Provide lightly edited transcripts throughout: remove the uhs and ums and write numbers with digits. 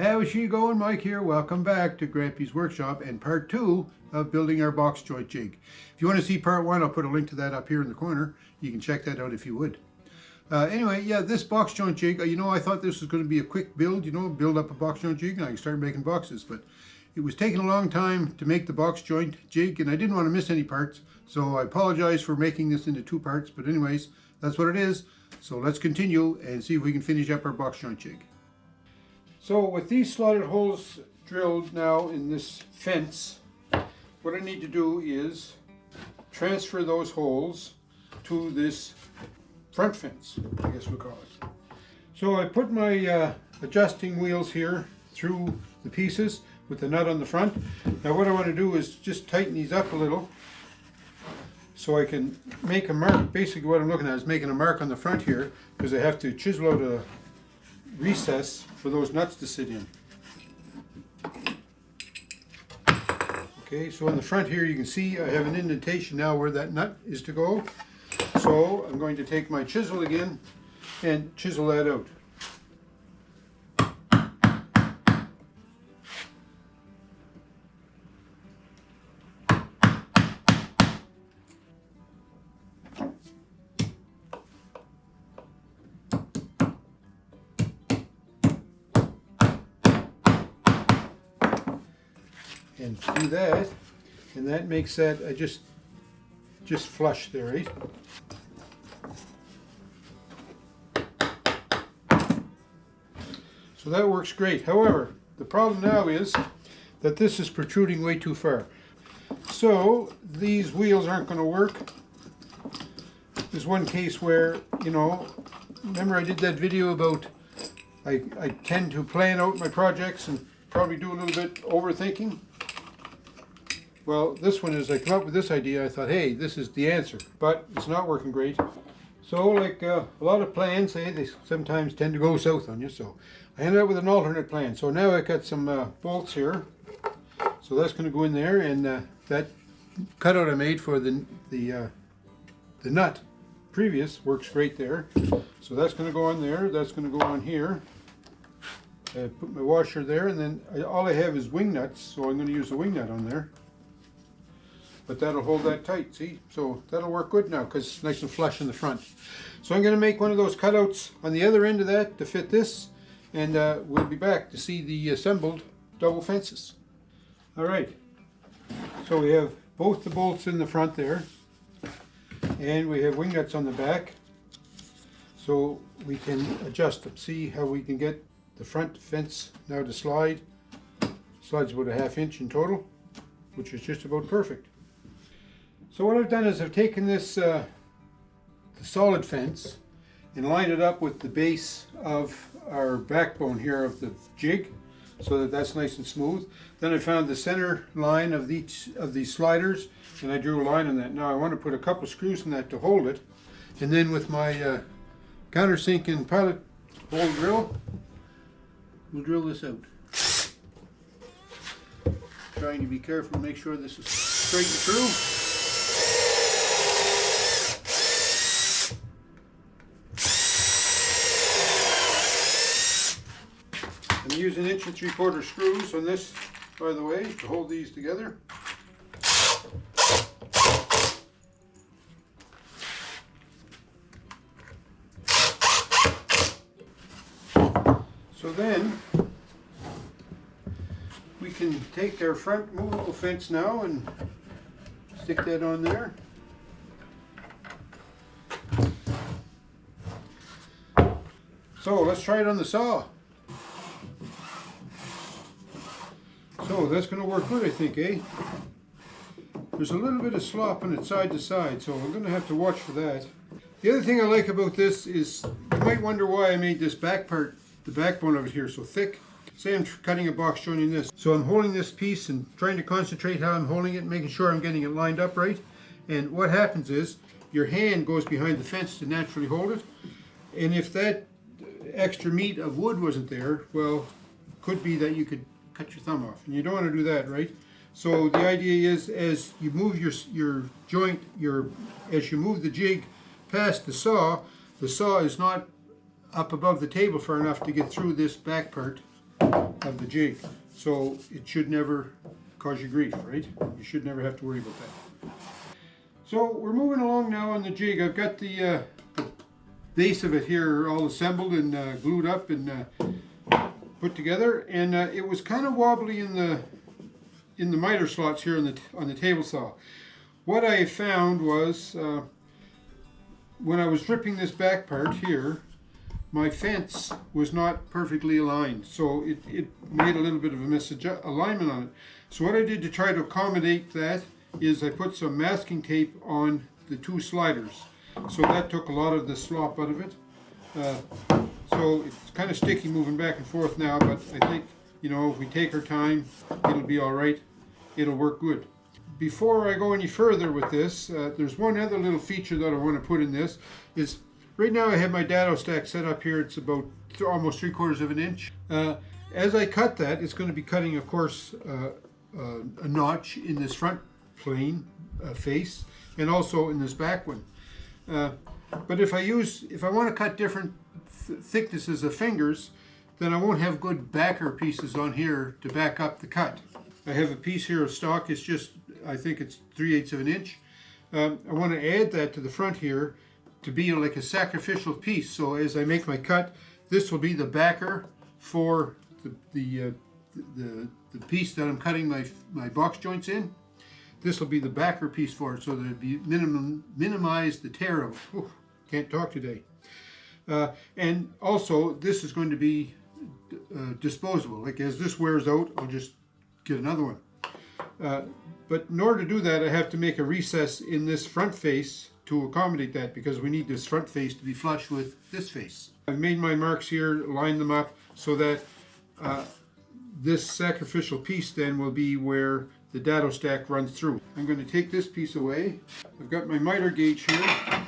How's she going? Mike here. Welcome back to Grampie's Workshop and part 2 of building our box joint jig. If you want to see part 1, I'll put a link to that up here in the corner. You can check that out if you would. Anyway, yeah, this box joint jig, I thought this was going to be a quick build, build up a box joint jig and I can start making boxes. But it was taking a long time to make the box joint jig and I didn't want to miss any parts. So I apologize for making this into 2 parts. But anyways, that's what it is. So let's continue and see if we can finish up our box joint jig. So with these slotted holes drilled now in this fence, what I need to do is transfer those holes to this front fence, I guess we'll call it. So I put my adjusting wheels here through the pieces with the nut on the front. Now what I want to do is just tighten these up a little so I can make a mark. Basically what I'm looking at is making a mark on the front here because I have to chisel out a recess for those nuts to sit in. Okay, so on the front here you can see I have an indentation now where that nut is to go. So I'm going to take my chisel again and chisel that out. And do that, and that makes that just flush there, right? So that works great. However, the problem now is that this is protruding way too far. So these wheels aren't going to work. There's one case where, remember I did that video about I tend to plan out my projects and probably do a little bit overthinking. Well, this one is I come up with this idea, I thought, hey, this is the answer, but it's not working great. So like a lot of plans, they sometimes tend to go south on you, so I ended up with an alternate plan. So now I got some bolts here, so that's going to go in there, and that cutout I made for the nut previous works great there. So that's going to go on there, that's going to go on here. I put my washer there, and then all I have is wing nuts, so I'm going to use the wing nut on there. But that'll hold that tight, see? So that'll work good now because it's nice and flush in the front. So I'm going to make one of those cutouts on the other end of that to fit this, and we'll be back to see the assembled double fences. All right, so we have both the bolts in the front there, and we have wing nuts on the back, so we can adjust them. See how we can get the front fence now to slide. Slides about a ½ inch in total, which is just about perfect. So what I've done is I've taken this the solid fence and lined it up with the base of our backbone here of the jig so that that's nice and smooth. Then I found the center line of each of these sliders and I drew a line on that. Now I want to put a couple screws in that to hold it, and then with my countersink and pilot hole drill, we'll drill this out. Trying to be careful to make sure this is straight and true. I'm using 1 3/4 screws on this, by the way, to hold these together. So then we can take our front movable fence now and stick that on there. So let's try it on the saw. So that's going to work good, I think, eh? There's a little bit of slop on it side to side, so we're going to have to watch for that. The other thing I like about this is, you might wonder why I made this back part, the backbone of it here, so thick. Say I'm cutting a box joint in this. So I'm holding this piece and trying to concentrate how I'm holding it, making sure I'm getting it lined up right. And what happens is, your hand goes behind the fence to naturally hold it. And if that extra meat of wood wasn't there, well, could be that you could cut your thumb off, and you don't want to do that, right? So the idea is, as you move your joint, as you move the jig past the saw is not up above the table far enough to get through this back part. of the jig. So it should never cause you grief, right? You should never have to worry about that. So we're moving along now on the jig. I've got the base of it here all assembled and glued up and put together, and it was kind of wobbly in the miter slots here on the table saw. What I found was when I was ripping this back part here, my fence was not perfectly aligned, so it made a little bit of a misalignment on it. So what I did to try to accommodate that is I put some masking tape on the two sliders. So that took a lot of the slop out of it. So it's kind of sticky moving back and forth now, but I think, you know, if we take our time, it'll be all right. It'll work good. Before I go any further with this, there's one other little feature that I want to put in this. Is right now I have my dado stack set up here. It's about almost 3/4 of an inch. As I cut that, it's going to be cutting, of course, a notch in this front plane face, and also in this back one. But if I want to cut different thicknesses of fingers, then I won't have good backer pieces on here to back up the cut. I have a piece here of stock. It's just, I think it's 3/8 of an inch. I want to add that to the front here to be like a sacrificial piece. So as I make my cut, this will be the backer for the piece that I'm cutting my box joints in. This will be the backer piece for it, so that it minimize the tear of it. Can't talk today. And also, this is going to be disposable. Like as this wears out, I'll just get another one. But in order to do that, I have to make a recess in this front face to accommodate that, because we need this front face to be flush with this face. I've made my marks here, lined them up so that this sacrificial piece then will be where the dado stack runs through. I'm going to take this piece away. I've got my miter gauge here.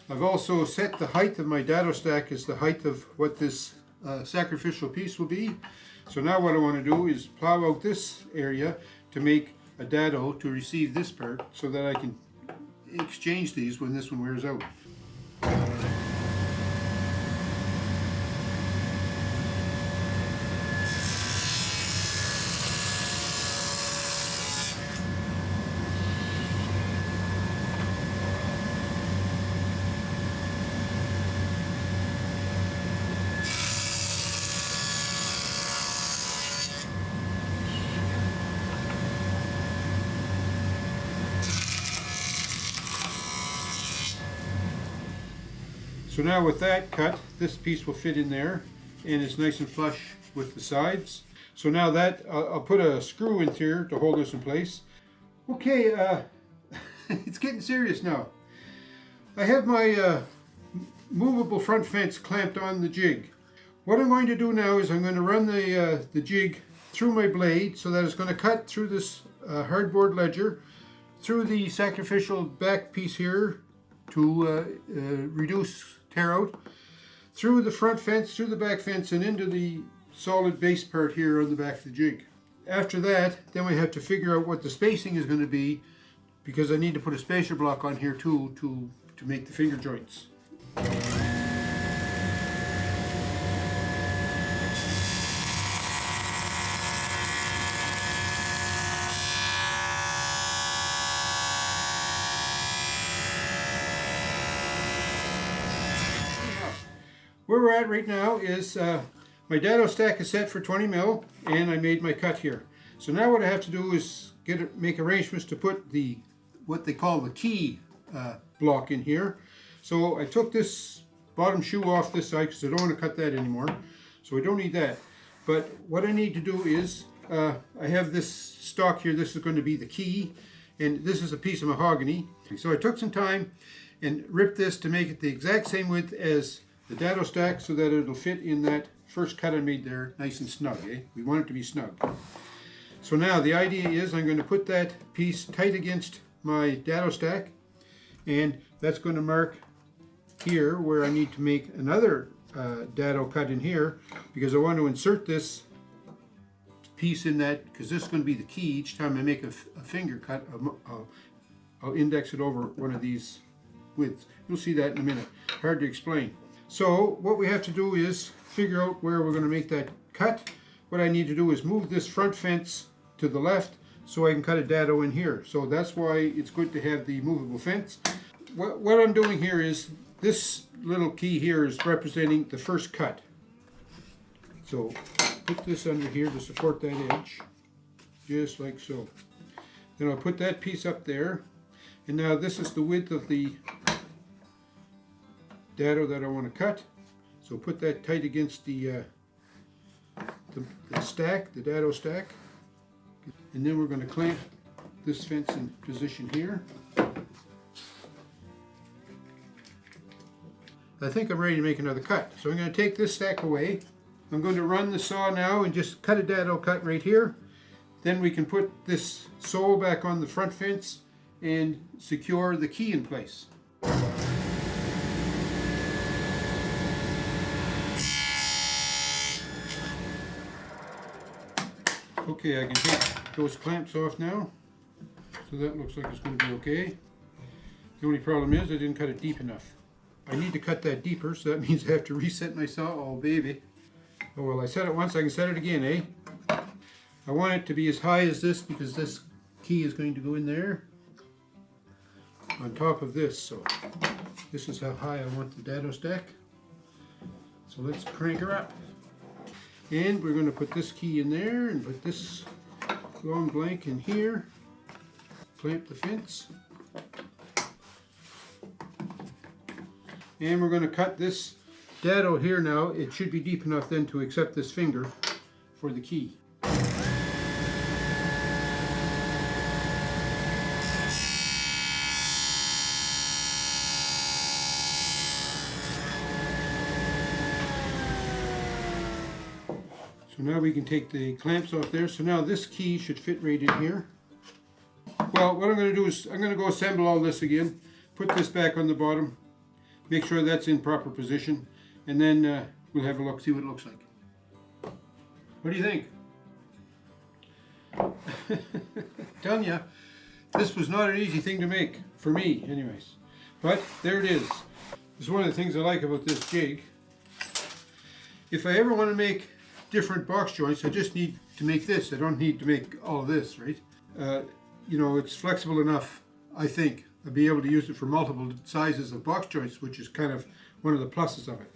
I've also set the height of my dado stack as the height of what this sacrificial piece will be. So now what I want to do is plow out this area to make a dado to receive this part, so that I can exchange these when this one wears out. So now with that cut, this piece will fit in there, and it's nice and flush with the sides. So now that, I'll put a screw in here to hold this in place. Okay, it's getting serious now. I have my movable front fence clamped on the jig. What I'm going to do now is I'm going to run the jig through my blade, so that it's going to cut through this hardboard ledger, through the sacrificial back piece here to reduce tear out, through the front fence, through the back fence, and into the solid base part here on the back of the jig. After that, then we have to figure out what the spacing is going to be, because I need to put a spacer block on here too to make the finger joints. Where we're at right now is my dado stack is set for 20 mil, and I made my cut here. So now what I have to do is make arrangements to put what they call the key block in here. So I took this bottom shoe off this side because I don't want to cut that anymore. So I don't need that. But what I need to do is I have this stock here. This is going to be the key, and this is a piece of mahogany. So I took some time and ripped this to make it the exact same width as the dado stack, so that it'll fit in that first cut I made there nice and snug. We want it to be snug. So now the idea is I'm going to put that piece tight against my dado stack, and that's going to mark here where I need to make another dado cut in here, because I want to insert this piece in that, because this is going to be the key. Each time I make a finger cut, I'll index it over one of these widths. You'll see that in a minute. Hard to explain. So what we have to do is figure out where we're going to make that cut. what I need to do is move this front fence to the left so I can cut a dado in here. So that's why it's good to have the movable fence. What I'm doing here is, this little key here is representing the first cut. So put this under here to support that edge, just like so. Then I'll put that piece up there, and now this is the width of the dado that I want to cut. So put that tight against the stack, the dado stack, and then we're going to clamp this fence in position here. I think I'm ready to make another cut. So I'm going to take this stack away. I'm going to run the saw now and just cut a dado cut right here. Then we can put this sole back on the front fence and secure the key in place. Okay, I can take those clamps off now. So that looks like it's going to be okay. The only problem is I didn't cut it deep enough. I need to cut that deeper, so that means I have to reset my saw. Oh baby. Oh well, I set it once, I can set it again, eh? I want it to be as high as this because this key is going to go in there on top of this. So this is how high I want the dado stack. So let's crank her up. And we're going to put this key in there and put this long blank in here. Clamp the fence. And we're going to cut this dado here now. It should be deep enough then to accept this finger for the key. So now we can take the clamps off there. So now this key should fit right in here. Well, what I'm going to do is I'm going to go assemble all this again. Put this back on the bottom. Make sure that's in proper position, and then we'll have a look, see what it looks like. What do you think? Telling you, this was not an easy thing to make, for me anyways. But there it is. This is one of the things I like about this jig. If I ever want to make different box joints, I just need to make this. I don't need to make all this, right? You know, it's flexible enough, I think. I'll be able to use it for multiple sizes of box joints, which is kind of one of the pluses of it.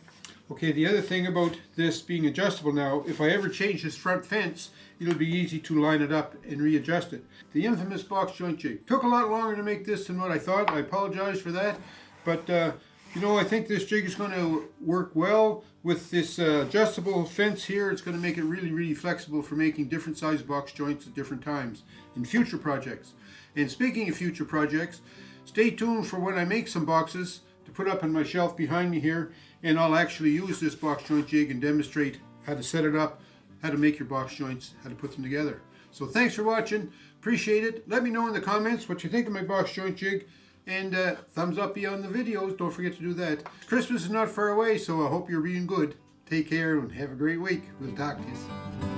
Okay, the other thing about this being adjustable now, if I ever change this front fence, it'll be easy to line it up and readjust it. The infamous box joint jig. Took a lot longer to make this than what I thought. I apologize for that. But, you know, I think this jig is going to work well with this adjustable fence here. It's going to make it really, really flexible for making different size box joints at different times in future projects. And speaking of future projects, stay tuned for when I make some boxes to put up on my shelf behind me here, and I'll actually use this box joint jig and demonstrate how to set it up, how to make your box joints, how to put them together. So thanks for watching, appreciate it. Let me know in the comments what you think of my box joint jig, and thumbs up beyond the videos, don't forget to do that. Christmas is not far away, so I hope you're being good. Take care and have a great week. We'll talk to you.